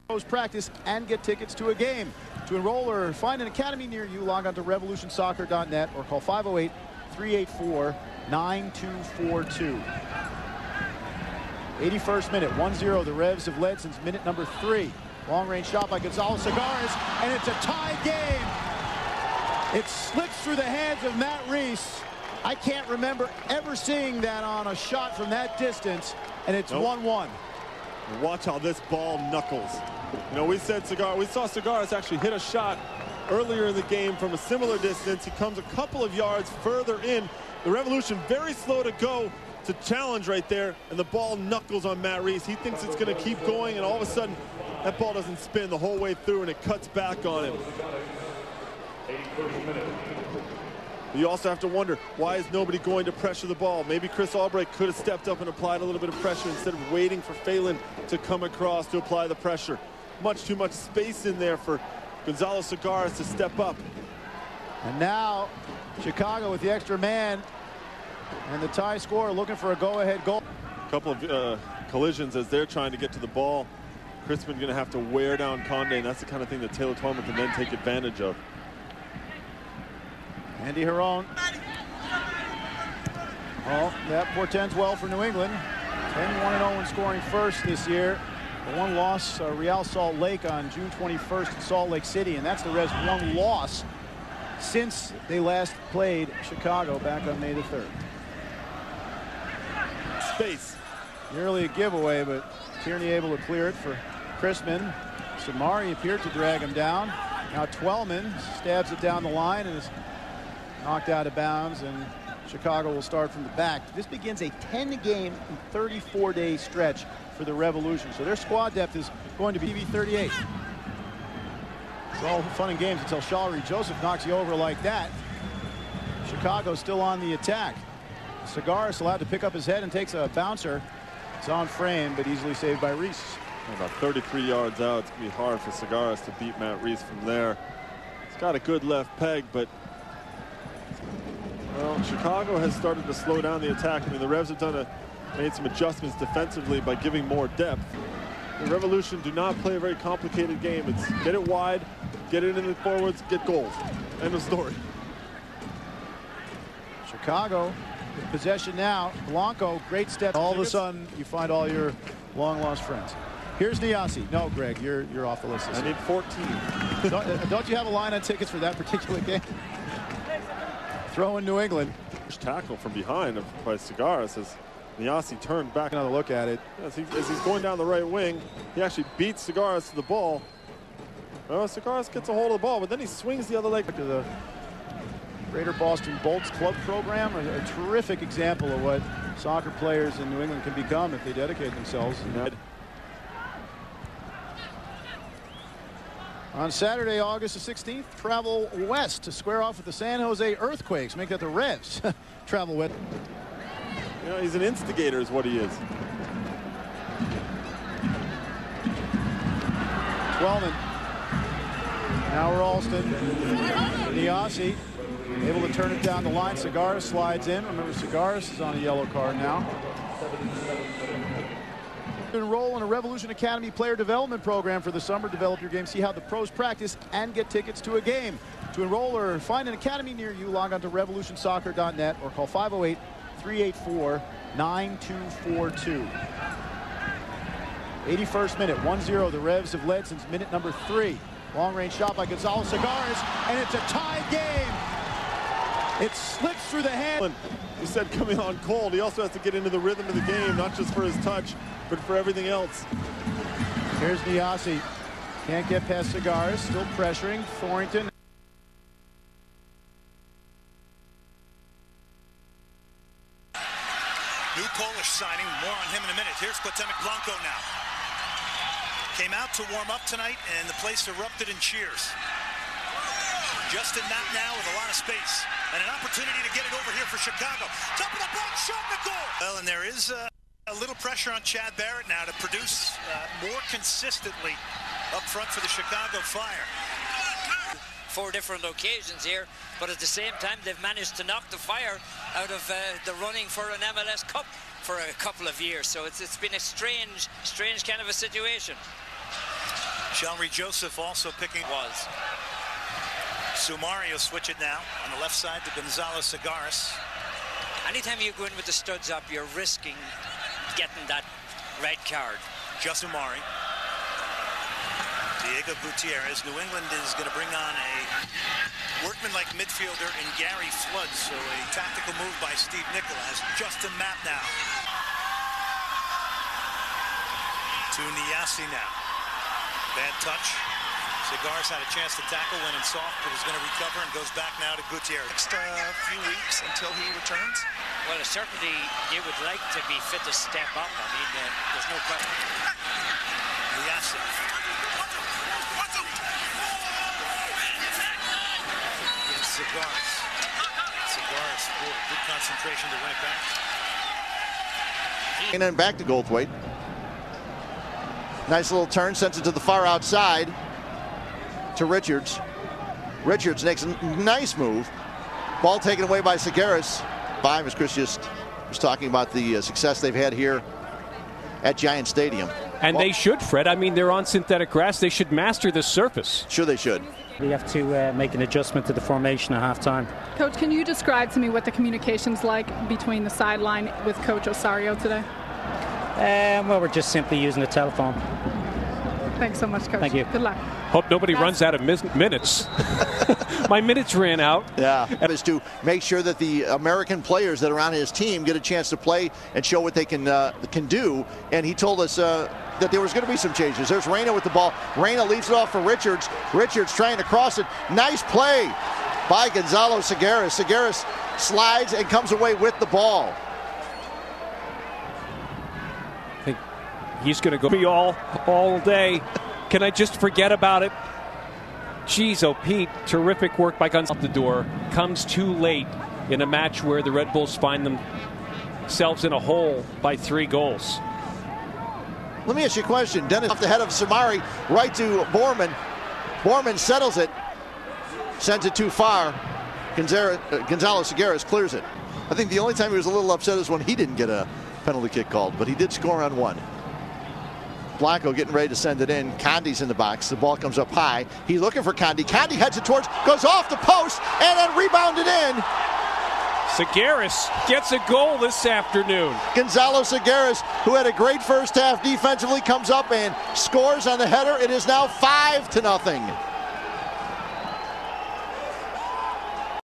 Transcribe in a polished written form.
Practice and get tickets to a game. To enroll or find an academy near you, log on to revolutionsoccer.net or call 508-384-9242. 81st minute, 1-0. The Revs have led since minute number 3. Long-range shot by Gonzalo Segares, and it's a tie game. It slips through the hands of Matt Reese. I can't remember ever seeing that on a shot from that distance, and it's 1-1. Watch how this ball knuckles. You know, we saw Segares actually hit a shot earlier in the game from a similar distance. He comes a couple of yards further in. The Revolution very slow to go to challenge right there, and the ball knuckles on Matt Reese. He thinks it's going to keep going, and all of a sudden, that ball doesn't spin the whole way through, and it cuts back on him. You also have to wonder, why is nobody going to pressure the ball? Maybe Chris Albright could have stepped up and applied a little bit of pressure instead of waiting for Phelan to come across to apply the pressure. Much too much space in there for Gonzalo Segares to step up. And now Chicago with the extra man and the tie score looking for a go-ahead goal. A couple of collisions as they're trying to get to the ball. Crispin going to have to wear down Conde, and that's the kind of thing that Taylor Twellman can then take advantage of. Andy Herron. Oh, that portends well for New England. 10-1-0 in scoring first this year. The one loss, Real Salt Lake on June 21st in Salt Lake City, and that's the Reds' one loss since they last played Chicago back on May the 3rd. Space. Nearly a giveaway, but Tierney able to clear it for Crispin. Samari appeared to drag him down. Now Twellman stabs it down the line and is knocked out of bounds, and Chicago will start from the back. This begins a 10-game and 34-day stretch for the Revolution, so their squad depth is going to be 38. It's all fun and games until Shalry Joseph knocks you over like that. Chicago's still on the attack. Segares allowed to pick up his head and takes a bouncer. It's on frame, but easily saved by Reese. About 33 yards out. It's going to be hard for Segares to beat Matt Reese from there. He's got a good left peg, but well, Chicago has started to slow down the attack. I mean, the Revs have made some adjustments defensively by giving more depth. The Revolution do not play a very complicated game. It's get it wide, get it in the forwards, get goals. End of story. Chicago with possession now. Blanco, great step. All of a sudden, you find all your long-lost friends. Here's Niasi. No, Greg, you're off the list. I need 14. Don't you have a line on tickets for that particular game? Throw in New England. Tackle from behind by Segares as Niasi turned back. Another look at it. As he's going down the right wing, he actually beats Segares to the ball. Segares gets a hold of the ball, but then he swings the other leg. To the Greater Boston Bolts Club program, a terrific example of what soccer players in New England can become if they dedicate themselves. On Saturday, August the 16th, travel west to square off with the San Jose Earthquakes. Make that the Revs travel west. You know, he's an instigator is what he is. Twellman. Now Ralston. Niasi able to turn it down the line. Segares slides in. Remember, Segares is on a yellow card now. Enroll in a Revolution Academy player development program for the summer. Develop your game, see how the pros practice, and get tickets to a game. To enroll or find an academy near you, log on to revolutionsoccer.net or call 508-384-9242. 81st minute, 1-0. The Revs have led since minute number 3. Long-range shot by Gonzalo Segares, and it's a tie game. It slips through the hand. You said coming on cold. He also has to get into the rhythm of the game, not just for his touch, but for everything else. Here's Niasi. Can't get past Segares. Still pressuring Thornton. New Polish signing. More on him in a minute. Here's Cuauhtemoc Blanco now. Came out to warm up tonight, and the place erupted in cheers. Justin Knott now with a lot of space. And an opportunity to get it over here for Chicago. Top of the box, shot in the goal. Well, and there is a little pressure on Chad Barrett now to produce more consistently up front for the Chicago Fire. 4 different occasions here, but at the same time they've managed to knock the Fire out of the running for an MLS Cup for a couple of years. So it's been a strange kind of a situation. Shalry Joseph also picking. Was. Sumario switch it now on the left side to Gonzalo Segares. Anytime you go in with the studs up, you're risking getting that red card. Just Umari. Diego Gutierrez. New England is going to bring on a workman-like midfielder in Gary Flood. So a tactical move by Steve Nicolas. Justin Mapp now. To Niasi now. Bad touch. Segares had a chance to tackle, went in soft, but is going to recover and goes back now to Gutierrez. Next few weeks until he returns. Well, certainly you would like to be fit to step up. I mean, there's no question. Niasi. Segares. Segares, good concentration to win it back. And then back to Goldthwait. Nice little turn, sends it to the far outside to Richards. Richards makes a nice move. Ball taken away by Segares. 5, as Chris just was talking about the success they've had here at Giant Stadium. And they should, Fred. I mean, they're on synthetic grass. They should master the surface. Sure they should. We have to make an adjustment to the formation at halftime. Coach, can you describe to me what the communication's like between the sideline with Coach Osorio today? Well, we're just simply using the telephone. Thanks so much, Coach. Thank you. Good luck. Hope nobody runs out of minutes. My minutes ran out. Yeah, and is to make sure that the American players that are on his team get a chance to play and show what they can do. And he told us that there was going to be some changes. There's Reyna with the ball. Reyna leaves it off for Richards. Richards trying to cross it. Nice play by Gonzalo Segares. Segares slides and comes away with the ball. I think he's going to go be all day. Can I just forget about it? Jeez, oh, Pete, terrific work by Gonzalo. The door comes too late in a match where the Red Bulls find themselves in a hole by 3 goals. Let me ask you a question. Dennis off the head of Samari, right to Borman. Borman settles it, sends it too far. Gonzalo Segares clears it. I think the only time he was a little upset is when he didn't get a penalty kick called, but he did score on 1. Blanco getting ready to send it in. Condi's in the box. The ball comes up high. He's looking for Condi. Condi heads it towards, goes off the post, and then rebounded in. Segares gets a goal this afternoon. Gonzalo Segares, who had a great first half defensively, comes up and scores on the header. It is now 5-0.